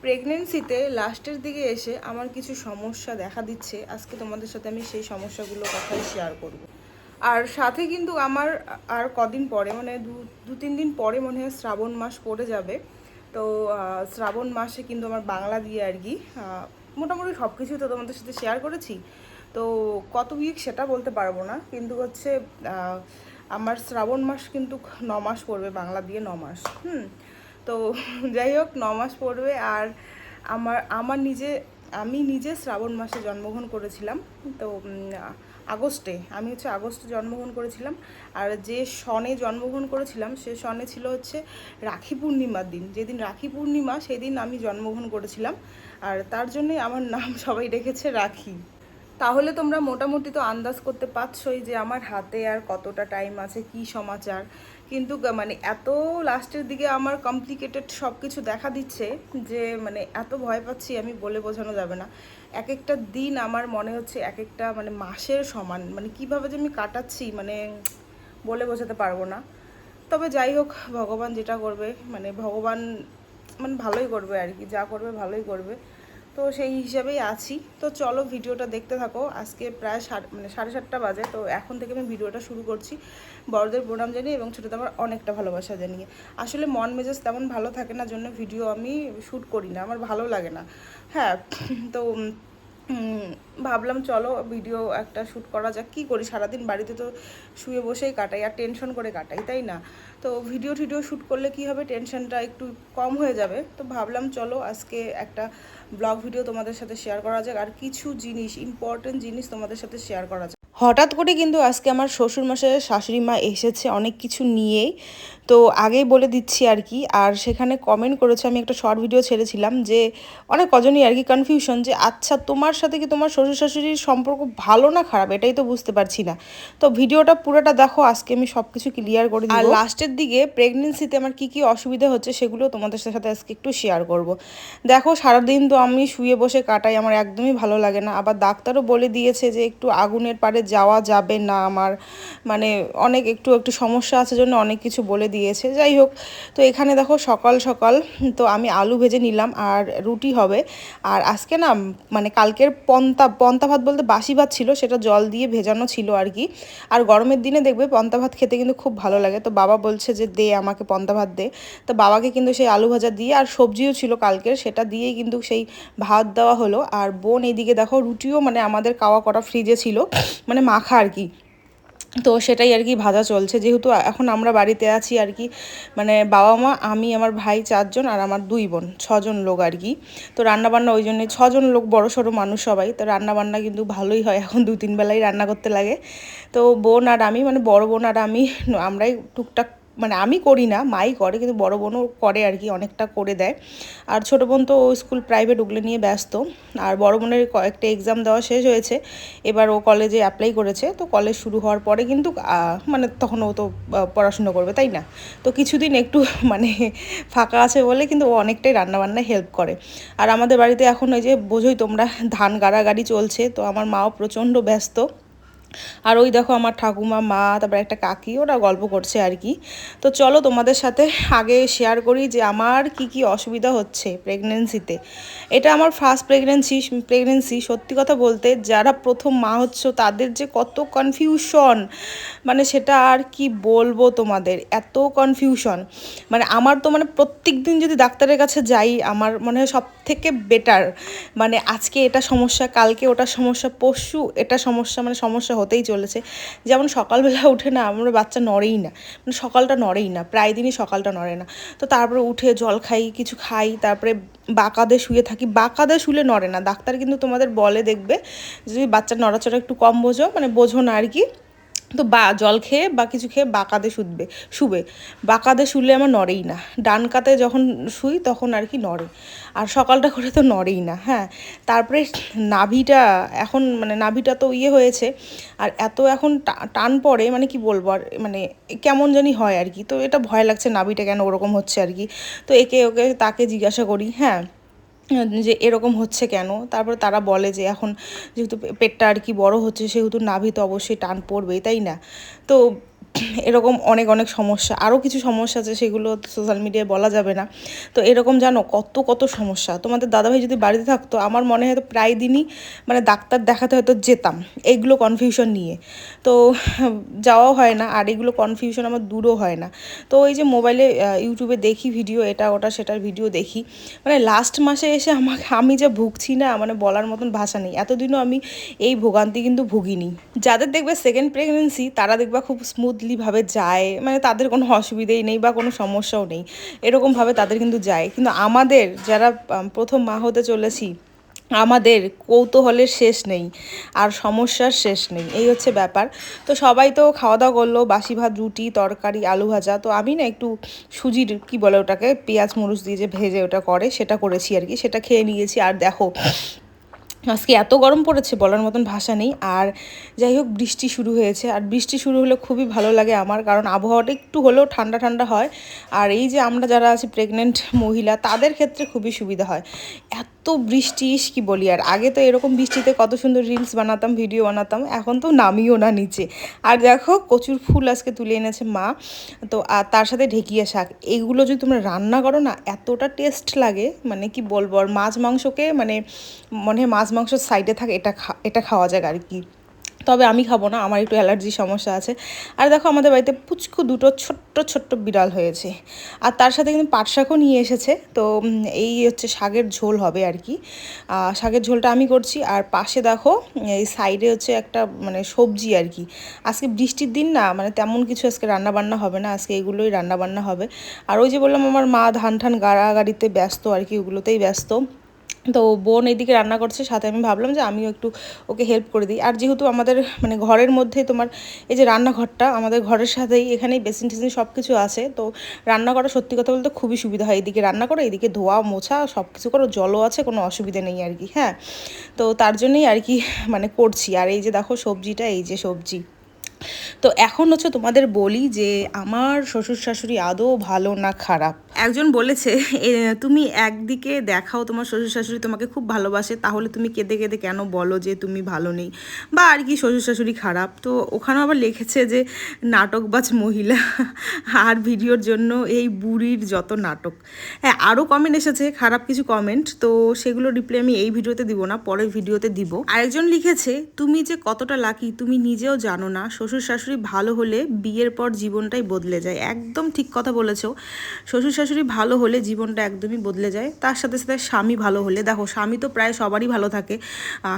প্রেগনেন্সিতে লাস্টের দিকে এসে আমার কিছু সমস্যা দেখা দিচ্ছে। আজকে তোমাদের সাথে আমি সেই সমস্যাগুলো কথাই শেয়ার করব। আর সাথে কিন্তু আমার আর কদিন পরে মানে দু তিন দিন পরে মনে হয় শ্রাবণ মাস পড়ে যাবে। তো শ্রাবণ মাসে কিন্তু আমার বাংলা দিয়ে আর কি মোটামুটি সব কিছুই তো তোমাদের সাথে শেয়ার করেছি। তো কত উইক সেটা বলতে পারবো না, কিন্তু হচ্ছে আমার শ্রাবণ মাস কিন্তু 9 মাস পড়বে, বাংলা দিয়ে 9 মাস। তো যাই হোক 9 মাস পড়বে। আর আমি নিজে শ্রাবণ মাসে জন্মগ্রহণ করেছিলাম। তো আমি আগস্টে জন্মগ্রহণ করেছিলাম। আর যে সনে জন্মগ্রহণ করেছিলাম সে সনে ছিল হচ্ছে রাখি পূর্ণিমার দিন। যেদিন রাখি পূর্ণিমা সেদিন আমি জন্মগ্রহণ করেছিলাম। আর তার জন্যই আমার নাম সবাই রেখেছে রাখি। তাহলে তোমরা মোটামুটি তো আন্দাজ করতে পারছোই যে আমার হাতে আর কতটা টাইম আছে, কি সমাচার। কিন্তু মানে এত লাস্টের দিকে আমার কমপ্লিকেটেড সব কিছু দেখা দিচ্ছে যে মানে এত ভয় পাচ্ছি, আমি বলে বোঝানো যাবে না। এক একটা দিন আমার মনে হচ্ছে এক একটা মানে মাসের সমান, মানে কিভাবে যে আমি কাটাচ্ছি মানে বলে বোঝাতে পারবো না। তবে যাই হোক, ভগবান যেটা করবে মানে ভগবান মানে ভালোই করবে আর কি, যা করবে ভালোই করবে। তো সেই হিসাবেই আছি। তো চলো ভিডিওটা দেখতে থাকো। আজকে প্রায় 7:30 বাজে। তো এখন থেকে আমি ভিডিওটা শুরু করছি বড়দের প্রণাম জানিয়ে এবং ছোটোদের আমার অনেকটা ভালোবাসা জানিয়ে। আসলে মন মেজাজ তেমন ভালো থাকে না জন্য ভিডিও আমি শ্যুট করি না, আমার ভালো লাগে না। হ্যাঁ, তো ভাবলাম চলো ভিডিও একটা শ্যুট করা যাক। কী করি, সারাদিন বাড়িতে তো শুয়ে বসেই কাটাই আর টেনশন করে কাটাই, তাই না? তো ভিডিও শ্যুট করলে কী হবে, টেনশনটা একটু কম হয়ে যাবে। তো ভাবলাম চলো আজকে একটা ব্লগ ভিডিও তোমাদের সাথে শেয়ার করা যাক, আর কিছু জিনিস, ইম্পর্টেন্ট জিনিস তোমাদের সাথে শেয়ার করা যাক। হঠাৎ করে কিন্তু আজকে আমার শ্বশুরমশাই শাশুড়ি মা এসেছে অনেক কিছু নিয়েই। তো আগেই বলে দিচ্ছি আর কি। আর সেখানে কমেন্ট করেছে, আমি একটা শর্ট ভিডিও ছেড়েছিলাম যে অনেক কজনই আর কি কনফিউশন যে আচ্ছা তোমার সাথে কি তোমার শ্বশুর শাশুড়ির সম্পর্ক ভালো না খারাপ, এটাই তো বুঝতে পারছি না। তো ভিডিওটা পুরোটা দেখো, আজকে আমি সব কিছু ক্লিয়ার করে দিই। আর লাস্টের দিকে প্রেগনেন্সিতে আমার কি কি অসুবিধা হচ্ছে সেগুলো তোমাদের সাথে আজকে একটু শেয়ার করব। দেখো সারাদিন তো আমি শুয়ে বসে কাটাই, আমার একদমই ভালো লাগে না। আবার ডাক্তারও বলে দিয়েছে যে একটু আগুনের পাড়ে যাওয়া যাবে না, আমার মানে অনেক একটু একটু সমস্যা আছে জন্য অনেক কিছু বলে দিয়েছে। যাই হোক, তো এখানে দেখো সকাল সকাল তো আমি আলু ভেজে নিলাম আর রুটি হবে। আর আজকে না মানে কালকের পন্তা ভাত বলতে বাসি ভাত ছিল, সেটা জল দিয়ে ভেজানো ছিল আর কি। আর গরমের দিনে দেখবে পন্তা ভাত খেতে কিন্তু খুব ভালো লাগে। তো বাবা বলছে যে দে আমাকে পন্তা ভাত দে। তো বাবাকে কিন্তু সেই আলু ভাজা দিয়ে আর সবজিও ছিল কালকের, সেটা দিয়েই কিন্তু সেই ভাত দেওয়া হলো। আর বোন এইদিকে দেখো রুটিও মানে আমাদের কাওয়া করা ফ্রিজে ছিল, মানে মাখা আর কি। তো সেটাই আর কি ভাজা চলছে, যেহেতু এখন আমরা বাড়িতে আছি আর কি, মানে বাবা মা আমি আমার ভাই 4 জন আর আমার 2 বোন, 6 জন লোক আর কি। তো রান্নাবান্না ওই জন্যে 6 জন লোক, বড় সড়ো মানুষ সবাই, তো রান্নাবান্না কিন্তু ভালোই হয়, এখন 2-3 বেলাই রান্না করতে লাগে। তো বোন আর আমি মানে বড় বোন আর আমি আমরাই টুকটাক, মানে আমি করি না, মাই করে, কিন্তু বড় বোনও করে আর কি, অনেকটা করে দেয়। আর ছোটো বোন তো স্কুল প্রাইভেট ওগুলো নিয়ে ব্যস্ত। আর বড় বোনের কয়েকটা এক্সাম দেওয়া শেষ হয়েছে, এবার ও কলেজে অ্যাপ্লাই করেছে। তো কলেজ শুরু হওয়ার পরে কিন্তু মানে তখন ও তো পড়াশুনো করবে, তাই না? তো কিছুদিন একটু মানে ফাঁকা আছে বলে কিন্তু ও অনেকটাই রান্নাবান্নায় হেল্প করে। আর আমাদের বাড়িতে এখন ওই যে বোঝোই তোমরা, ধান গাড়াগাড়ি চলছে, তো আমার মাও প্রচণ্ড ব্যস্ত। আর ওই দেখো আমার ঠাকুমা, মা, তারপর একটা কাকি, ওরা গল্প করছে আর কি। তো চলো তোমাদের সাথে আগে শেয়ার করি যে আমার কি কি অসুবিধা হচ্ছে প্রেগনেন্সিতে। এটা আমার ফার্স্ট প্রেগনেন্সি। সত্যি কথা বলতে যারা প্রথম মা হচ্ছে তাদের যে কত কনফিউশন, মানে সেটা আর কি বলবো তোমাদের, এত কনফিউশন। মানে আমার তো মানে প্রত্যেক দিন যদি ডাক্তারের কাছে যাই আমার মনে হয় সব থেকে বেটার। মানে আজকে এটা সমস্যা, কালকে ওটা সমস্যা, পরশু এটা সমস্যা, মানে সমস্যা হতেই চলেছে। যেমন সকালবেলা উঠে না আমার বাচ্চা নড়েই না, মানে সকালটা নড়েই না, প্রায় দিনই সকালটা নড়ে না। তো তারপরে উঠে জল খাই, কিছু খাই, তারপরে বাঁকাদে শুয়ে থাকি, বাঁকাদে শুলে নড়ে না। ডাক্তার কিন্তু তোমাদের বলে দেখবে যদি বাচ্চার নড়াচড়া একটু কম বোঝো, মানে বোঝো না আর কি, তো জল খেয়ে বা কিছু খেয়ে বাঁকাদে শুবে। বাঁকাদে শুলে আমার নড়েই না, ডান কাতে যখন শুই তখন আর কি নড়ে। আর সকালটা করে তো নড়েই না। হ্যাঁ, তারপরে নাভিটা এখন মানে নাভিটা তো ইয়ে হয়েছে, আর এত এখন টান পড়ে, মানে কি বলবো আর, মানে কেমন জানি হয় আর কি। তো এটা ভয় লাগছে নাভিটা কেন ওরকম হচ্ছে আর কি। তো একে ওকে তাকে জিজ্ঞাসা করি, হ্যাঁ, যে এরকম হচ্ছে কেন। তারপর তারা বলে যে এখন যেহেতু পেটটা আর কি বড় হচ্ছে সেহেতু নাভি তো অবশ্যই টান পড়বেই, তাই না? তো এরকম অনেক অনেক সমস্যা, আরও কিছু সমস্যা আছে, সেগুলো সোশ্যাল মিডিয়ায় বলা যাবে না। তো এরকম জানো কত কত সমস্যা। তোমাদের দাদাভাই যদি বাড়িতে থাকতো আমার মনে হয় তো প্রায় দিনই মানে ডাক্তার দেখাতে হয়তো যেতাম এইগুলো কনফিউশন নিয়ে। তো যাওয়াও হয় না, আর এগুলো কনফিউশন আমার দূরও হয় না। তো এই যে মোবাইলে ইউটিউবে দেখি ভিডিও, এটা ওটা সেটার ভিডিও দেখি, মানে লাস্ট মাসে এসে আমি যে ভুগছি না, মানে বলার মতন ভাষা নেই। এতদিনও আমি এই ভোগান্তি কিন্তু ভুগিনি। যাদের দেখবে সেকেন্ড প্রেগনেন্সি তারা দেখবা খুব স্মুথলিভাবে যায়, মানে তাদের কোনো অসুবিধেই নেই বা কোনো সমস্যাও নেই, এরকমভাবে তাদের কিন্তু যায়। কিন্তু আমাদের যারা প্রথম মা হতে চলেছি, আমাদের কৌতূহলের শেষ নেই আর সমস্যার শেষ নেই, এই হচ্ছে ব্যাপার। তো সবাই তো খাওয়া দাওয়া করলো, বাসি ভাত, রুটি, তরকারি, আলু ভাজা। তো আমি না একটু সুজির কি বলে ওটাকে, পেঁয়াজ মরিচ দিয়ে যে ভেজে ওটা করে, সেটা করেছি আর কি, সেটা খেয়ে নিয়েছি। আর দেখো আজকে এত গরম পড়েছে বলার মতন ভাষা নেই। আর যাই হোক বৃষ্টি শুরু হয়েছে, আর বৃষ্টি শুরু হলে খুবই ভালো লাগে আমার, কারণ আবহাওয়াটা একটু হলেও ঠান্ডা ঠান্ডা হয়। আর এই যে আমরা যারা আছি প্রেগনেন্ট মহিলা, তাদের ক্ষেত্রে খুবই সুবিধা হয়। এত বৃষ্টি কি বলি, আর আগে তো এরকম বৃষ্টিতে কত সুন্দর রিলস বানাতাম, ভিডিও বানাতাম, এখন তো নামিও না নিচে। আর দেখো কচুর ফুল আজকে তুলে এনেছে মা, তো আর তার সাথে ঢেকিয়া শাক, এগুলো যদি তোমরা রান্না করো না এতটা টেস্ট লাগে, মানে কি বলবো। আর মাছ মাংসকে মানে মনে হয় মাছ মাংসর সাইডে থাকে, এটা খাওয়া যায় আর কি। তবে আমি খাবো না, আমার একটু অ্যালার্জির সমস্যা আছে। আর দেখো আমাদের বাড়িতে পুচকু দুটো ছোট্ট ছোট্ট বিড়াল হয়েছে, আর তার সাথে কিন্তু পাট শাকও নিয়ে এসেছে। তো এই হচ্ছে শাকের ঝোল হবে আর কি, শাকের ঝোলটা আমি করছি। আর পাশে দেখো এই সাইডে হচ্ছে একটা মানে সবজি আর কি। আজকে বৃষ্টির দিন না, মানে তেমন কিছু আজকে রান্নাবান্না হবে না, আজকে এগুলোই রান্নাবান্না হবে। আর ওই যে বললাম আমার মা ধান ঠান গাড়াগাড়িতে ব্যস্ত আর কি, ওগুলোতেই ব্যস্ত। তো বোন এইদিকে রান্না করছে, সাথে আমি ভাবলাম যে আমিও একটু ওকে হেল্প করে দিই। আর যেহেতু আমাদের মানে ঘরের মধ্যে তোমার এই যে রান্নাঘরটা আমাদের ঘরের সাথেই, এখানেই বেসিন টেসিন সব কিছু আছে, তো রান্না করা সত্যি কথা বলতে খুবই সুবিধা হয়। এইদিকে রান্না করো, এইদিকে ধোয়া মোছা সব কিছু করো, জলও আছে, কোনো অসুবিধা নেই আর কি। হ্যাঁ, তো তার জন্যই আর কি মানে করছি। আর এই যে দেখো সবজিটা, এই যে সবজি। তো এখন হচ্ছে তোমাদের বলি যে আমার শ্বশুর শাশুড়ি আদৌ ভালো না খারাপ। একজন বলেছে তুমি একদিকে দেখাও তোমার শ্বশুর শাশুড়ি তোমাকে খুব ভালোবাসে, তাহলে তুমি কেঁদে কেঁদে কেন বলো যে তুমি ভালো নেই বা আর কি শ্বশুর শাশুড়ি খারাপ। তো ওখানেও আবার লিখেছে যে নাটকবাজ মহিলা, আর ভিডিওর জন্য এই বুড়ির যত নাটক। হ্যাঁ, আরও কমেন্ট এসেছে খারাপ কিছু কমেন্ট, তো সেগুলো রিপ্লাই আমি এই ভিডিওতে দিব না, পরের ভিডিওতে দিব। আরেকজন লিখেছে তুমি যে কতটা লাকি তুমি নিজেও জানো না, শ্বশুর শাশুড়ি ভালো হলে বিয়ের পর জীবনটাই বদলে যায়। একদম ঠিক কথা বলেছো, শ্বশুর শাশুড়ি ভালো হলে জীবনটা একদমই বদলে যায়। তার সাথে সাথে স্বামী ভালো হলে, দেখো স্বামী তো প্রায় সবারই ভালো থাকে,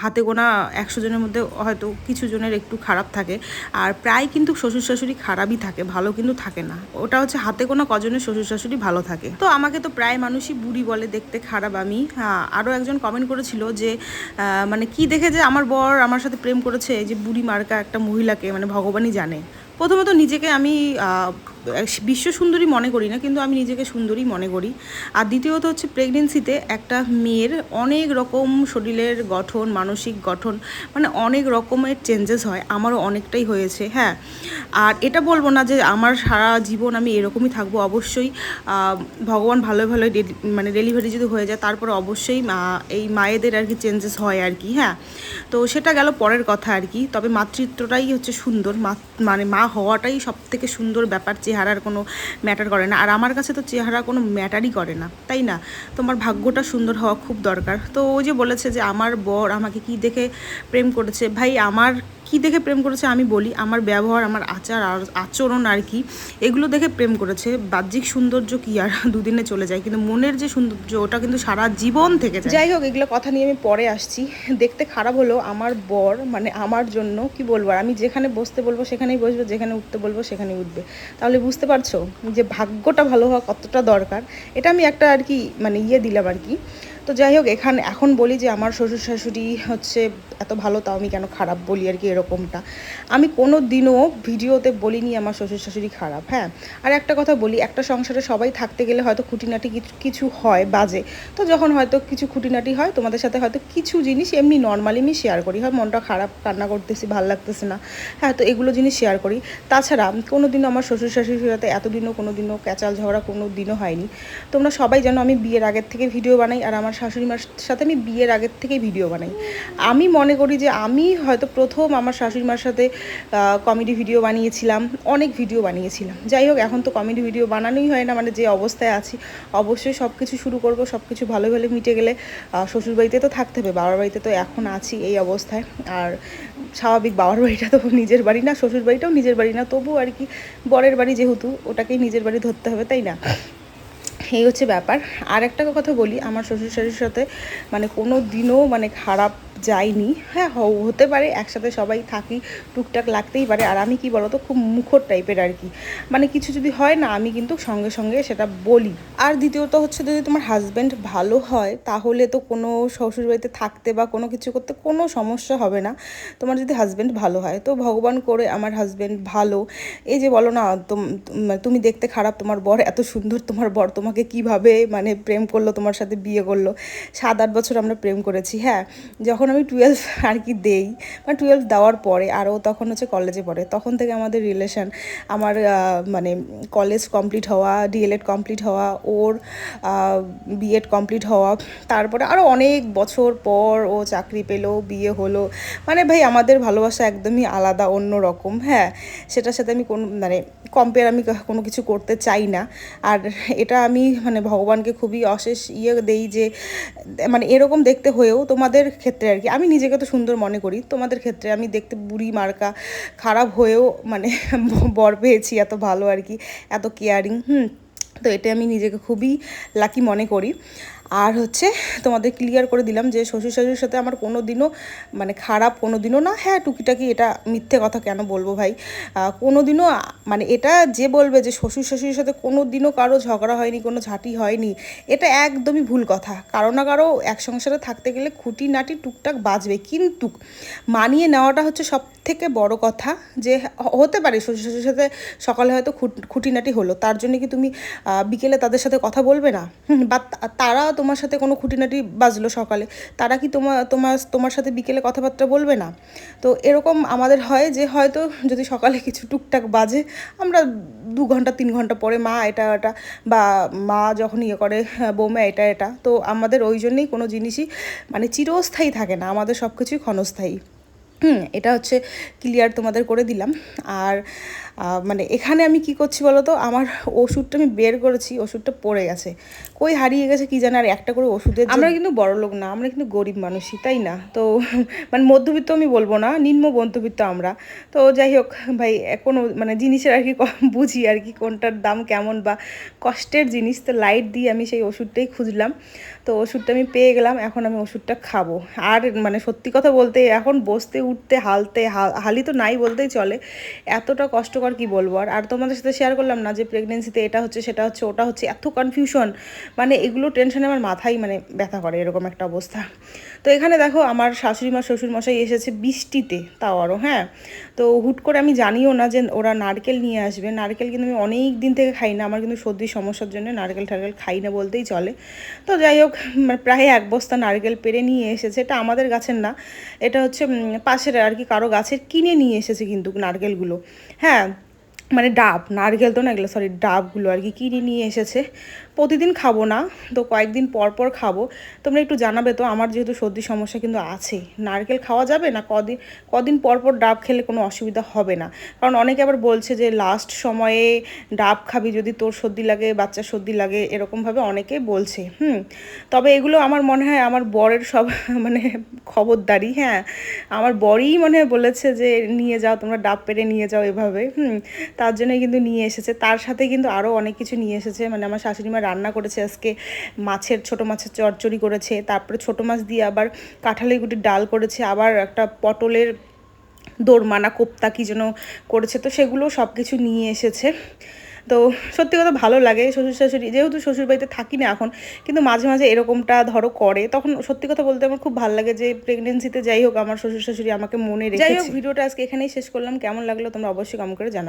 হাতে গোনা 100 জনের মধ্যে হয়তো কিছু জনের একটু খারাপ থাকে, আর প্রায় কিন্তু শ্বশুর শাশুড়ি খারাপই থাকে, ভালো কিন্তু থাকে না। ওটা হচ্ছে হাতে গোনা কজনের শ্বশুর শাশুড়ি ভালো থাকে। তো আমাকে তো প্রায় মানুষই বুড়ি বলে, দেখতে খারাপ আমি। হ্যাঁ, আরও একজন কমেন্ট করেছিল যে মানে কি দেখে যে আমার বর আমার সাথে প্রেম করেছে, যে বুড়ি মার্কা একটা মহিলাকে, মানে ভগবানই জানে। প্রথমত নিজেকে আমি বিশ্ব সুন্দরী মনে করি না, কিন্তু আমি নিজেকে সুন্দরী মনে করি। আর দ্বিতীয়ত হচ্ছে প্রেগনেন্সিতে একটা মেয়ের অনেক রকম শরীরের গঠন, মানসিক গঠন, মানে অনেক রকমের চেঞ্জেস হয়, আমারও অনেকটাই হয়েছে। হ্যাঁ, আর এটা বলবো না যে আমার সারা জীবন আমি এরকমই থাকবো, অবশ্যই ভগবান ভালো ভালো মানে ডেলিভারি যদি হয়ে যায় তারপরে অবশ্যই এই মায়েদের আর কি চেঞ্জেস হয় আর কি। হ্যাঁ, তো সেটা গেল পরের কথা আর কি। তবে মাতৃত্বটাই হচ্ছে সুন্দর, মানে মা হওয়াটাই সব থেকে সুন্দর ব্যাপার, চেহারার কোনো ম্যাটার করে না। আর আমার কাছে তো চেহারা কোনো ম্যাটারই করে না, তাই না? তোমার ভাগ্যটা সুন্দর হওয়া খুব দরকার। তো ওই যে বলেছে যে আমার বর আমাকে কি দেখে প্রেম করেছে, ভাই আমার কি দেখে প্রেম করেছে আমি বলি, আমার ব্যবহার, আমার আচরণ আর কি, এগুলো দেখে প্রেম করেছে। বাহ্যিক সৌন্দর্য কি আর দুদিনে চলে যায়, কিন্তু মনের যে সৌন্দর্য ওটা কিন্তু সারা জীবন থেকে যায়। যাই হোক, এগুলো কথা নিয়ে আমি পরে আসছি। দেখতে খারাপ হলো আমার বর, মানে আমার জন্য কি বলবো, আমি যেখানে বসতে বলবো সেখানেই বসবে, যেখানে উঠতে বলবো সেখানেই উঠবে। তাহলে বুঝতে পারছো যে ভাগ্যটা ভালো হওয়া কতটা দরকার। এটা আমি একটা আর কি মানে দিলাম আর কি। তো যাই হোক, এখন বলি যে আমার শ্বশুর শাশুড়ি হচ্ছে এত ভালো, তাও আমি কেন খারাপ বলি আর কি, এরকমটা আমি কোনো দিনও ভিডিওতে বলিনি আমার শ্বশুর শাশুড়ি খারাপ। হ্যাঁ, আর একটা কথা বলি, একটা সংসারে সবাই থাকতে গেলে হয়তো খুঁটিনাটি কিছু হয় বাজে, তো যখন হয়তো কিছু খুঁটিনাটি হয় তোমাদের সাথে হয়তো কিছু জিনিস এমনি নর্মালি আমি শেয়ার করি, হয় মনটা খারাপ, কান্না করতেছি, ভালো লাগতেছে না, হ্যাঁ, তো এগুলো জিনিস শেয়ার করি। তাছাড়া কোনো দিনও আমার শ্বশুর শাশুড়ির সাথে এতদিনও কোনো দিনও ক্যাচাল ঝগড়া কোনো দিনও হয়নি। তোমরা সবাই জানো আমি বিয়ের আগের থেকে ভিডিও বানাই, আর আমার শাশুড়ি মার সাথে আমি বিয়ের আগের থেকেই ভিডিও বানাই। আমি মনে করি যে আমি হয়তো প্রথম আমার শাশুড়ি মার সাথে কমেডি ভিডিও বানিয়েছিলাম, অনেক ভিডিও বানিয়েছিলাম। যাই হোক, এখন তো কমেডি ভিডিও বানানোই হয় না, মানে যে অবস্থায় আছি অবশ্যই সব কিছু শুরু করব, সব কিছু ভালো ভালো মিটে গেলে শ্বশুরবাড়িতে তো থাকতে হবে, বাবার বাড়িতে তো এখন আছি এই অবস্থায়। আর স্বাভাবিক, বাবার বাড়িটা তো নিজের বাড়ি না, শ্বশুর বাড়িটাও নিজের বাড়ি না, তবু আর কি বরের বাড়ি যেহেতু ওটাকেই নিজের বাড়ি ধরতে হবে, তাই না? এই হচ্ছে ব্যাপার। আর একটা কথা বলি, আমার শ্বশুর শাশুড়ির সাথে মানে কোনো দিনও মানে খারাপ যায়নি। হ্যাঁ, হতে পারে একসাথে সবাই থাকি, টুকটাক লাগতেই পারে। আর আমি কি বলতো, খুব মুখর টাইপের আর কি, মানে কিছু যদি হয় না আমি কিন্তু সঙ্গে সঙ্গে সেটা বলি। আর দ্বিতীয়ত হচ্ছে, যদি তোমার হাজব্যান্ড ভালো হয় তাহলে তো কোনো শ্বশুরবাড়িতে থাকতে বা কোনো কিছু করতে কোনো সমস্যা হবে না, তোমার যদি হাজব্যান্ড ভালো হয়। তো ভগবান করে আমার হাজব্যান্ড ভালো। এই যে বলো না, তুমি দেখতে খারাপ, তোমার বর এত সুন্দর, তোমার বর তোমাকে কিভাবে মানে প্রেম করলো, তোমার সাথে বিয়ে করলো। 7-8 বছর আমরা প্রেম করেছি। হ্যাঁ, যখন আমি 12 আর কি দেই, মানে 12 দেওয়ার পরে, আরও তখন হচ্ছে কলেজে পড়ে, তখন থেকে আমাদের রিলেশন। আমার মানে কলেজ কমপ্লিট হওয়া, ডিএলএড কমপ্লিট হওয়া, ওর বিএড কমপ্লিট হওয়া, তারপরে আরও অনেক বছর পর ও চাকরি পেলো, বিয়ে হলো। মানে ভাই, আমাদের ভালোবাসা একদমই আলাদা, অন্য রকম। হ্যাঁ, সেটার সাথে আমি কোনো মানে কম্পেয়ার আমি কোনো কিছু করতে চাই না। আর এটা আমি মানে ভগবানকে খুবই অশেষ দেই যে মানে এরকম দেখতে হয়েও তোমাদের ক্ষেত্রে আর কি, আমি নিজেকে তো সুন্দর মনে করি, তোমাদের ক্ষেত্রে আমি দেখতে বুড়ি মার্কা খারাপ হয়েও মানে বর পেয়েছি এত ভালো আর কি, এত কেয়ারিং। তো এটা আমি নিজেকে খুবই লাকি মনে করি। আর হচ্ছে তোমাদের ক্লিয়ার করে দিলাম যে শ্বশুর শাশুড়ির সাথে আমার কোনো দিনও মানে খারাপ কোনো দিনও না। হ্যাঁ, টুকিটাকি, এটা মিথ্যে কথা কেন বলবো ভাই, কোনো দিনও মানে এটা যে বলবে যে শ্বশুর শাশুড়ির সাথে কোনো দিনও কারো ঝগড়া হয়নি, কোনো ঝাঁটি হয়নি, এটা একদমই ভুল কথা। কারো না কারো এক সংসারে থাকতে গেলে খুঁটিনাটি টুকটাক বাজবে, কিন্তু মানিয়ে নেওয়াটা হচ্ছে সব থেকে বড় কথা। যে হতে পারে শ্বশুর শাশুড়ির সাথে সকালে হয়তো খুঁটিনাটি হলো, তার জন্য কি তুমি বিকেলে তাদের সাথে কথা বলবে না? বা তারা তোমার সাথে কোনো খুঁটিনাটি বাজলো সকালে, তারা কি তোমার সাথে বিকেলে কথাবার্তা বলবে না? তো এরকম আমাদের হয় যে হয়তো যদি সকালে কিছু টুকটাক বাজে, আমরা 2 ঘন্টা 3 ঘন্টা পরে মা এটা এটা, বা মা যখন ইয়ে করে বৌমা এটা এটা, তো আমাদের ওই জন্যই কোনো জিনিসই মানে চিরস্থায়ী থাকে না, আমাদের সব কিছুই ক্ষণস্থায়ী। এটা হচ্ছে ক্লিয়ার তোমাদের করে দিলাম। আর মানে এখানে আমি কি করছি বলো তো, আমার ওষুধটা আমি বের করেছি, ওষুধটা পড়ে গেছে, কই হারিয়ে গেছে কি জানে। আর একটা করে ওষুধের, আমরা কিন্তু বড়লোক না, আমরা কিন্তু গরিব মানুষই, তাই না? তো মানে মধ্যবিত্ত আমি বলবো না, নিম্ন মধ্যবিত্ত আমরা। তো যাই হোক ভাই, কোনো মানে জিনিসের আর কি বুঝি আর কি কোনটার দাম কেমন বা কষ্টের জিনিস। তো লাইট দিয়ে আমি সেই ওষুধটাই খুঁজলাম, তো ওষুধটা আমি পেয়ে গেলাম, এখন আমি ওষুধটা খাবো। আর মানে সত্যি কথা বলতে এখন বসতে উঠতে হালি তো নাই বলতেই চলে, এতটা কষ্টকর কি বলবো। আর তোমাদের সাথে শেয়ার করলাম না যে প্রেগনেন্সিতে এটা হচ্ছে সেটা হচ্ছে ওটা হচ্ছে, এত কনফিউশন, মানে এগুলো টেনশনে আমার মাথায় মানে ব্যথা করে, এরকম একটা অবস্থা। তো এখানে দেখো আমার শাশুড়ি মা শ্বশুর মশাই এসেছে বৃষ্টিতে, তাও আরও। হ্যাঁ, তো হুট করে আমি জানিও না যে ওরা নারকেল নিয়ে আসবে। নারকেল কিন্তু আমি অনেক দিন থেকে খাই না, আমার কিন্তু সর্দির সমস্যার জন্য নারকেল টারকেল খাই না বলতেই চলে। তো যাই হোক, মানে প্রায় 1 বস্তা নারকেল পেরে নিয়ে এসেছে। এটা আমাদের গাছের না, এটা হচ্ছে পাশের আর কি কারো গাছের, কিনে নিয়ে এসেছে কিন্তু নারকেলগুলো। হ্যাঁ, মানে ডাব, নারকেল তো না এগুলো, সরি ডাবগুলো আর কি কিনে নিয়ে এসেছে। প্রতিদিন খাবো না, তো কয়েকদিন পর পর খাবো। তোমরা একটু জানাবে তো, আমার যেহেতু সর্দির সমস্যা কিন্তু আছে, নারকেল খাওয়া যাবে না? কদিন পর পর ডাব খেলে কোনো অসুবিধা হবে না? কারণ অনেকে আবার বলছে যে লাস্ট সময়ে ডাব খাবি যদি তোর সর্দি লাগে, বাচ্চার সর্দি লাগে, এরকমভাবে অনেকে বলছে। তবে এগুলো আমার মনে হয় আমার বরের সব মানে খবরদারি। হ্যাঁ, আমার বরই মনে হয় বলেছে যে নিয়ে যাও, তোমরা ডাব পেরে নিয়ে যাও এভাবে। তার জন্যই কিন্তু নিয়ে এসেছে, তার সাথে কিন্তু আরও অনেক কিছু নিয়ে এসেছে। মানে আমার শাশুড়ি মা রান্না করেছে আজকে, ছোটো মাছের চচ্চড়ি করেছে, তারপরে ছোটো মাছ দিয়ে আবার কাঁঠালের গুটির ডাল করেছে, আবার একটা পটলের দোরমানা কোপ্তা কি যেন করেছে, তো সেগুলো সব কিছু নিয়ে এসেছে। তো সত্যি কথা ভালো লাগে, শ্বশুর শাশুড়ি যেহেতু শ্বশুরবাড়িতে থাকি না এখন, কিন্তু মাঝে মাঝে এরকমটা ধরো করে, তখন সত্যি কথা বলতে আমার খুব ভালো লাগে যে প্রেগনেন্সিতে যাই হোক আমার শ্বশুর শাশুড়ি আমাকে মনে রেখেছে। যাই হোক, ভিডিওটা আজকে এখানেই শেষ করলাম। কেমন লাগলো তোমরা অবশ্যই কমেন্ট করে জানাবে।